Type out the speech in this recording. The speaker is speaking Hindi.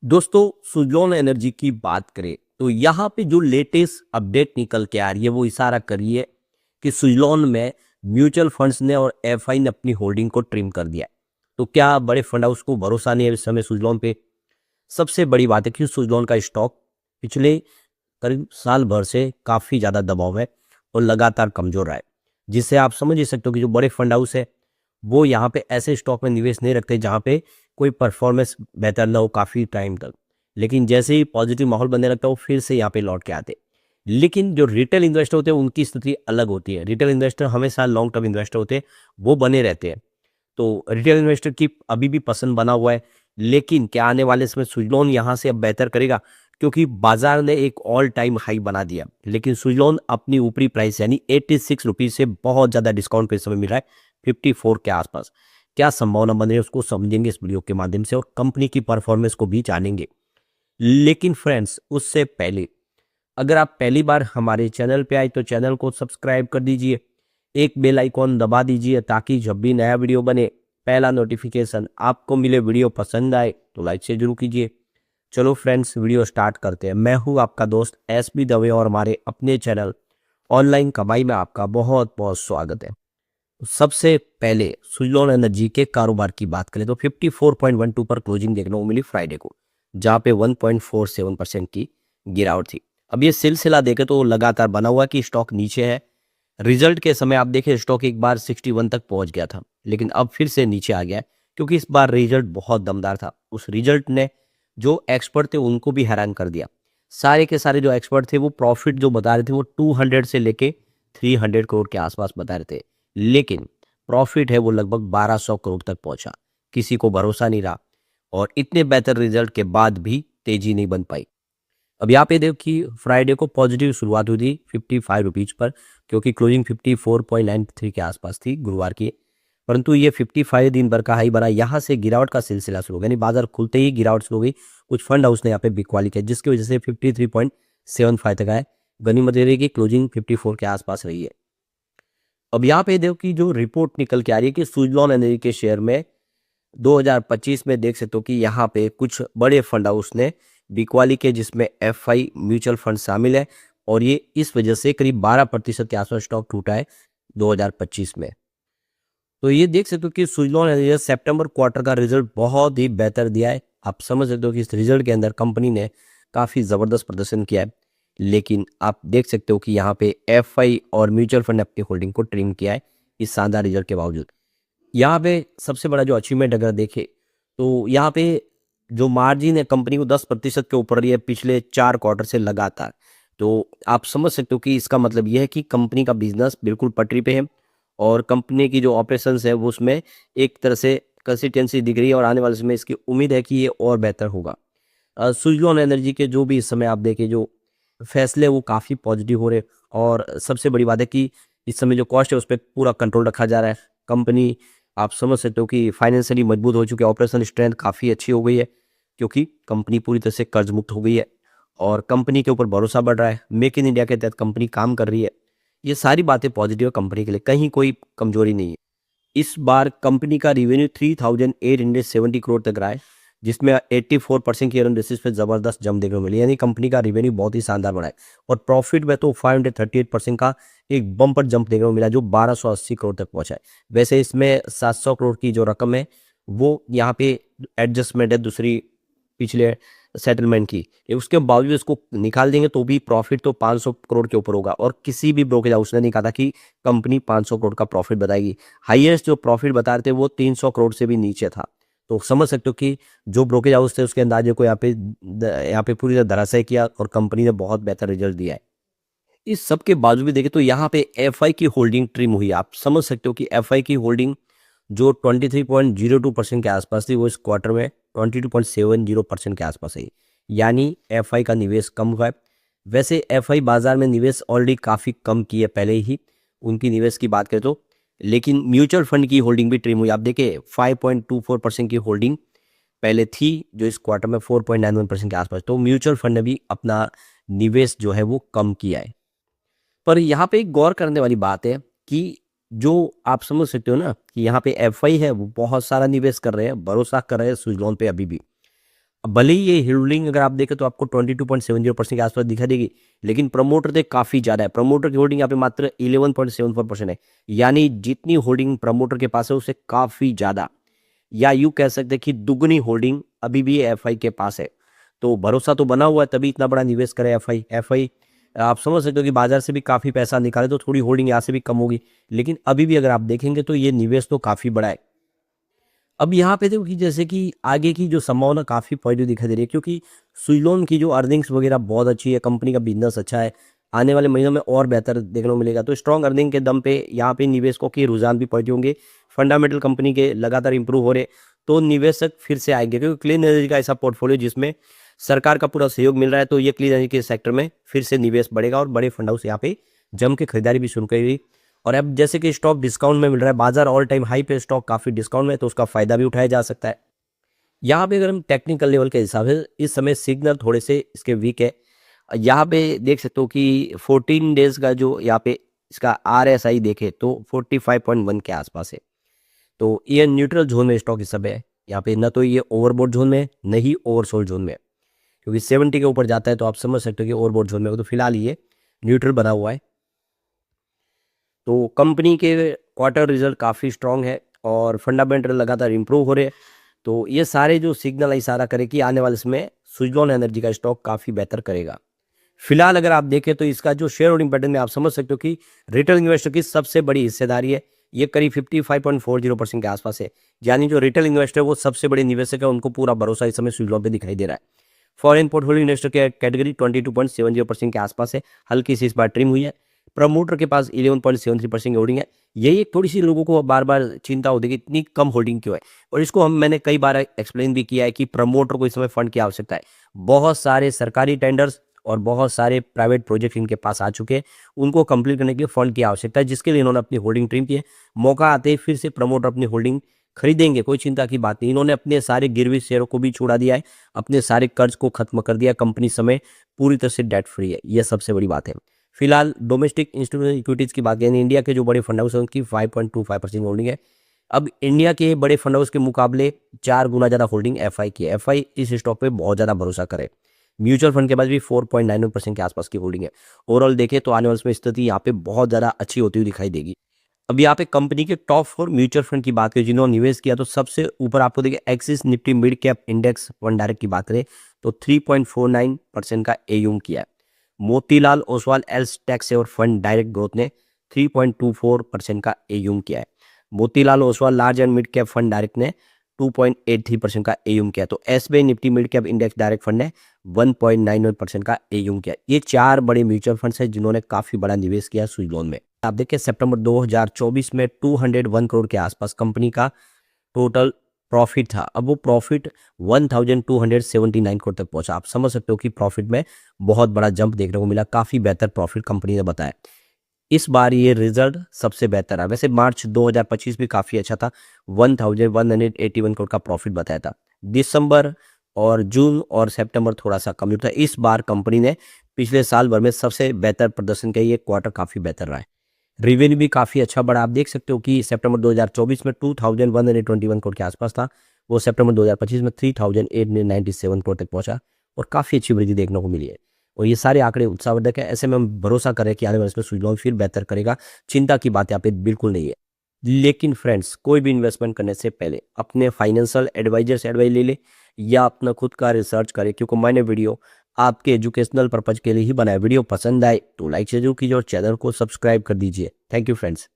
दोस्तों, सुज़लॉन एनर्जी की बात करें तो यहाँ पे जो लेटेस्ट अपडेट निकल के आ रही है वो इशारा कर रही है कि सुज़लॉन में म्यूचुअल फंड्स ने और एफआई ने अपनी होल्डिंग को ट्रिम कर दिया है। तो क्या बड़े फंड हाउस को भरोसा नहीं है इस समय सुज़लॉन पे? सबसे बड़ी बात है कि सुज़लॉन का स्टॉक पिछले करीब साल भर से काफ़ी ज़्यादा दबाव है और लगातार कमज़ोर रहा है, जिससे आप समझ ही सकते हो कि जो बड़े फंड हाउस है वो यहाँ पे ऐसे स्टॉक में निवेश नहीं रखते जहाँ पे कोई परफॉर्मेंस बेहतर ना हो काफ़ी टाइम तक। लेकिन जैसे ही पॉजिटिव माहौल बनने लगता है वो फिर से यहाँ पे लौट के आते। लेकिन जो रिटेल इन्वेस्टर होते हैं उनकी स्थिति अलग होती है। रिटेल इन्वेस्टर हमेशा लॉन्ग टर्म इन्वेस्टर होते हैं, वो बने रहते हैं। तो रिटेल इन्वेस्टर की अभी भी पसंद बना हुआ है। लेकिन क्या आने वाले समय सुज़लॉन यहाँ से अब बेहतर करेगा? क्योंकि बाजार ने एक ऑल टाइम हाई बना दिया, लेकिन सुज़लॉन अपनी ऊपरी प्राइस यानी 86 रुपीज़ से बहुत ज़्यादा डिस्काउंट पे इस समय मिल रहा है 54 के आसपास। क्या संभावना बन रही है उसको समझेंगे इस वीडियो के माध्यम से और कंपनी की परफॉर्मेंस को भी जानेंगे। लेकिन फ्रेंड्स, उससे पहले अगर आप पहली बार हमारे चैनल पे आए तो चैनल को सब्सक्राइब कर दीजिए, एक बेल आइकॉन दबा दीजिए ताकि जब भी नया वीडियो बने पहला नोटिफिकेशन आपको मिले। वीडियो पसंद आए तो लाइक से जरूर कीजिए। चलो फ्रेंड्स, वीडियो स्टार्ट करते हैं। मैं हूं आपका दोस्त एसबी दवे और हमारे अपने चैनल ऑनलाइन कमाई में आपका बहुत बहुत स्वागत है। तो सबसे पहले सुज़लॉन एनर्जी के कारोबार की बात करें तो 54.12 पर क्लोजिंग देखने को मिली फ्राइडे को, जहां पे 1.47% की गिरावट थी। अब ये सिलसिला देखें तो लगातार बना हुआ कि स्टॉक नीचे है। रिजल्ट के समय आप देखें स्टॉक एक बार 61 तक पहुंच गया था, लेकिन अब फिर से नीचे आ गया है क्योंकि इस बार रिजल्ट बहुत दमदार था। उस रिजल्ट ने जो एक्सपर्ट थे उनको भी हैरान कर दिया। सारे के सारे जो एक्सपर्ट थे वो प्रॉफिट जो बता रहे थे वो 200 से लेके 300 करोड़ के आसपास बता रहे थे, लेकिन प्रॉफिट है वो लगभग 1200 करोड़ तक पहुंचा। किसी को भरोसा नहीं रहा और इतने बेहतर रिजल्ट के बाद भी तेजी नहीं बन पाई। अब यहाँ पे देखो कि फ्राइडे को पॉजिटिव शुरुआत हुई थी 55 रुपीज पर, क्योंकि क्लोजिंग 54.93 के आसपास थी गुरुवार की। परंतु ये 55 दिन भर का हाई बना, यहाँ से गिरावट का सिलसिला शुरू हो गया। यानी बाजार खुलते ही गिरावट शुरू हो गई। कुछ फंड हाउस ने यहाँ पे बिकवाली किया जिसकी वजह से 53.75 तक आए। गनीमत ये रही कि क्लोजिंग 54 के आसपास रही है। अब यहाँ पे देखो कि जो रिपोर्ट निकल के आ रही है कि सुज़लॉन एनर्जी के शेयर में 2025 में देख सकते हो कि यहाँ पे कुछ बड़े फंड हाउस ने बिकवाली के, जिसमें एफआई म्यूचुअल फंड शामिल है, और ये इस वजह से करीब 12% के आसपास स्टॉक टूटा है 2025 में। तो ये देख सकते हो कि सुज़लॉन एनर्जी सितंबर क्वार्टर का रिजल्ट बहुत ही बेहतर दिया है। आप समझ सकते हो कि इस रिजल्ट के अंदर कंपनी ने काफ़ी ज़बरदस्त प्रदर्शन किया है। लेकिन आप देख सकते हो कि यहाँ पे एफआई और म्यूचुअल फंड ने अपनी होल्डिंग को ट्रिम किया है इस शानदार रिजल्ट के बावजूद। यहाँ पे सबसे बड़ा जो अचीवमेंट अगर देखें तो यहाँ पे जो मार्जिन है कंपनी को 10% के ऊपर रही है पिछले 4 क्वार्टर से लगातार। तो आप समझ सकते हो कि इसका मतलब यह है कि कंपनी का बिजनेस बिल्कुल पटरी पे है और कंपनी की जो ऑपरेशंस है वो उसमें एक तरह से कंसिस्टेंसी दिख रही है और आने वाले समय इसकी उम्मीद है कि ये और बेहतर होगा। सुज़लॉन एनर्जी के जो भी इस समय आप देखें जो फैसले वो काफ़ी पॉजिटिव हो रहे हैं और सबसे बड़ी बात है कि इस समय जो कॉस्ट है उस पर पूरा कंट्रोल रखा जा रहा है। कंपनी आप समझ सकते हो कि फाइनेंशियली मजबूत हो चुकी है, ऑपरेशन स्ट्रेंथ काफ़ी अच्छी हो गई है क्योंकि कंपनी पूरी तरह से कर्ज मुक्त हो गई है और कंपनी के ऊपर भरोसा बढ़ रहा है। मेक इन इंडिया के तहत कंपनी काम कर रही है। ये सारी बातें पॉजिटिव है कंपनी के लिए, कहीं कोई कमजोरी नहीं है। इस बार कंपनी का रिवेन्यू 3870 करोड़ तक रहा है, जिसमें 84% की अर्निंग बेसिस पे जबरदस्त जंप देखने को मिली। यानी कंपनी का रिवेन्यू बहुत ही शानदार बढ़ा है और प्रॉफिट में तो 538% का एक बम्पर जंप देखने को मिला जो 1280 करोड़ तक पहुंचा है। वैसे इसमें 700 करोड़ की जो रकम है वो यहाँ पे एडजस्टमेंट है दूसरी पिछले सेटलमेंट की, उसके बावजूद इसको निकाल देंगे तो भी प्रॉफिट तो 500 करोड़ के ऊपर होगा और किसी भी ब्रोकरेज हाउस ने नहीं कहा था कि कंपनी 500 करोड़ का प्रॉफिट बताएगी। हाईएस्ट जो प्रॉफिट बता रहे थे वो 300 करोड़ से भी नीचे था। तो समझ सकते हो कि जो ब्रोकरेज हाउस थे उसके अंदाजे को यहाँ पे पूरी तरह धराशायी किया और कंपनी ने बहुत बेहतर रिजल्ट दिया है। इस सब के बावजूद भी देखें तो यहाँ पे एफआई की होल्डिंग ट्रिम हुई। आप समझ सकते हो कि एफआई की होल्डिंग जो 23.02% के आसपास थी वो इस क्वार्टर में 22.70% के आसपास है। यानी एफआई का निवेश कम हुआ है। वैसे एफआई बाजार में निवेश ऑलरेडी काफ़ी कम की है पहले ही उनकी निवेश की बात करें तो, लेकिन म्यूचुअल फंड की होल्डिंग भी ट्रिम हुई। आप देखिए 5.24% की होल्डिंग पहले थी जो इस क्वार्टर में 4.91% के आसपास। तो म्यूचुअल फंड ने भी अपना निवेश जो है वो कम किया है। पर यहाँ पे एक गौर करने वाली बात है कि जो आप समझ सकते हो ना कि यहाँ पे एफआई है वो बहुत सारा निवेश कर रहे हैं, भरोसा कर रहे हैं सुज़लॉन पे अभी भी। अब भले ही ये होल्डिंग अगर आप देखें तो आपको 22.70% के आसपास दिखा देगी, लेकिन प्रमोटर से काफ़ी ज़्यादा है। प्रमोटर की होल्डिंग यहाँ पे मात्र 11.74% है, यानी जितनी होल्डिंग प्रमोटर के पास है उससे काफ़ी ज़्यादा, या यूँ कह सकते हैं कि दुगनी होल्डिंग अभी भी एफआई के पास है। तो भरोसा तो बना हुआ है, तभी इतना बड़ा निवेश करे एफआई। आप समझ सकते हो कि बाजार से भी काफ़ी पैसा निकाले तो थोड़ी होल्डिंग यहाँ से भी कम होगी, लेकिन अभी भी अगर आप देखेंगे तो ये निवेश तो काफ़ी बड़ा है। अब यहाँ पे देखो कि जैसे कि आगे की जो संभावना काफ़ी पॉजिटिव दिखाई दे रही है, क्योंकि सुज़लोन की जो अर्निंग्स वगैरह बहुत अच्छी है, कंपनी का बिजनेस अच्छा है, आने वाले महीनों में और बेहतर देखने को मिलेगा। तो स्ट्रॉन्ग अर्निंग के दम पे यहाँ पे निवेशकों के रुझान भी पॉजिटिव होंगे, फंडामेंटल कंपनी के लगातार इंप्रूव हो रहे, तो निवेशक फिर से आएंगे, क्योंकि क्लीन एनर्जी का ऐसा पोर्टफोलियो जिसमें सरकार का पूरा सहयोग मिल रहा है, तो ये क्लीन एनर्जी के सेक्टर में फिर से निवेश बढ़ेगा और बड़े फंड हाउस यहाँ पे जम के खरीदारी भी शुरू करेगी। और अब जैसे कि स्टॉक डिस्काउंट में मिल रहा है, बाजार ऑल टाइम हाई पे स्टॉक काफ़ी डिस्काउंट में है, तो उसका फायदा भी उठाया जा सकता है। यहाँ पे अगर हम टेक्निकल लेवल के हिसाब से इस समय सिग्नल थोड़े से इसके वीक है। यहाँ पे देख सकते हो कि 14 डेज का जो यहाँ पे इसका आरएसआई देखे तो 45.1 के आसपास है, तो ये न्यूट्रल जोन में स्टॉक इस समय है। यहाँ पे न तो ये ओवरबॉट जोन में है, न ही ओवरसोल्ड जोन में है, क्योंकि 70 के ऊपर जाता है तो आप समझ सकते हो कि ओवरबॉट जोन में हो, तो फिलहाल ये न्यूट्रल बना हुआ है। तो कंपनी के क्वार्टर रिजल्ट काफ़ी स्ट्रांग है और फंडामेंटल लगातार इंप्रूव हो रहे हैं, तो ये सारे जो सिग्नल इशारा करे कि आने वाले समय सुज़लोन एनर्जी का स्टॉक काफ़ी बेहतर करेगा। फिलहाल अगर आप देखें तो इसका जो शेयर होल्डिंग पैटर्न में आप समझ सकते हो कि रिटेल इन्वेस्टर की सबसे बड़ी हिस्सेदारी है, ये करीब 55.40% के आसपास है, यानी जो रिटेल इन्वेस्टर वो सबसे बड़े निवेशक है, उनको पूरा भरोसा इस समय सुज़लोन पे दिखाई दे रहा है। फॉरेन पोर्टफोलियो इन्वेस्टर के कैटेगरी 22.70% के आसपास है, हल्की सी इस बार ट्रिम हुई है। प्रमोटर के पास 11.73% की होल्डिंग है। यही एक थोड़ी सी लोगों को बार बार चिंता होती है कि इतनी कम होल्डिंग क्यों है, और इसको मैंने कई बार एक्सप्लेन भी किया है कि प्रमोटर को इस समय फंड की आवश्यकता है। बहुत सारे सरकारी टेंडर्स और बहुत सारे प्राइवेट प्रोजेक्ट इनके पास आ चुके हैं, उनको कंप्लीट करने के लिए फंड की आवश्यकता है, जिसके लिए इन्होंने अपनी होल्डिंग ट्रिम की है। मौका आते ही फिर से प्रमोटर अपनी होल्डिंग खरीदेंगे, कोई चिंता की बात नहीं। इन्होंने अपने सारे गिरवी शेयरों को भी छुड़ा दिया है, अपने सारे कर्ज को खत्म कर दिया, कंपनी समय पूरी तरह से डेट फ्री है, यह सबसे बड़ी बात है। फिलहाल डोमेस्टिक इंस्टीट्यूशनल इक्विटीज की बात यानी इंडिया के जो बड़े फंड हाउस हैं उनकी 5.25% होल्डिंग है। अब इंडिया के बड़े फंड हाउस के मुकाबले 4 गुना ज़्यादा होल्डिंग एफआई की है। एफआई इस स्टॉक पे बहुत ज़्यादा भरोसा करे। म्यूचुअल फंड के पास भी 4.91% के आसपास की होल्डिंग है। ओवरऑल देखें तो आने वाले समय स्थिति यहाँ पे बहुत ज़्यादा अच्छी होती हुई दिखाई देगी। अब यहाँ पे कंपनी के टॉप 4 म्यूचुअल फंड की बात करें जिन्होंने निवेश किया, तो सबसे ऊपर आपको देखिए axis Nifty mid cap index fund direct की बात करें तो 3.49% का एयूम किया है। मोतीलाल ओसवाल एल्स टैक्स और फंड डायरेक्ट ग्रोथ ने 3.24% का एयूम किया है। Motilal Oswal large and mid cap fund direct ने 2.83% का एयूम किया, तो SBI Nifty mid cap index direct fund ने 1.91% का एयूम किया। ये 4 बड़े म्यूचुअल फंड्स हैं जिन्होंने काफी बड़ा निवेश किया सुज़लोन में। आप देखिए सितंबर 2024 में 201 करोड़ के आसपास कंपनी का टोटल प्रॉफिट था। अब वो प्रॉफिट 1279 करोड़ तक पहुंचा। आप समझ सकते हो कि प्रॉफिट में बहुत बड़ा जंप देखने को मिला, काफी बेहतर प्रॉफिट कंपनी ने बताया। इस बार ये रिजल्ट सबसे बेहतर है। वैसे मार्च 2025 भी काफी अच्छा था, 1181 करोड़ का प्रॉफिट बताया था। दिसंबर और जून और सितंबर थोड़ा सा कम था। इस बार कंपनी ने पिछले साल भर में सबसे बेहतर प्रदर्शन किया, ये क्वार्टर काफी बेहतर रहा है। रेवेन्यू भी काफ़ी अच्छा बढ़ा। आप देख सकते हो कि सितंबर 2024 में 2121 करोड़ के आसपास था, वो सितंबर 2025 में 3897 करोड़ तक पहुंचा और काफ़ी अच्छी वृद्धि देखने को मिली है। और ये सारे आंकड़े उत्साहवर्धक है। ऐसे में हम भरोसा करें कि आने वाले समय सुज़लोन फिर बेहतर करेगा, चिंता की बात यहाँ पे बिल्कुल नहीं है। लेकिन फ्रेंड्स, कोई भी इन्वेस्टमेंट करने से पहले अपने फाइनेंशियल एडवाइजर से एडवाइस ले ले या अपना खुद का रिसर्च करें, क्योंकि मैंने वीडियो आपके एजुकेशनल पर्पज के लिए ही बनाया। वीडियो पसंद आए तो लाइक से जरूर कीजिए और चैनल को सब्सक्राइब कर दीजिए। Thank you friends.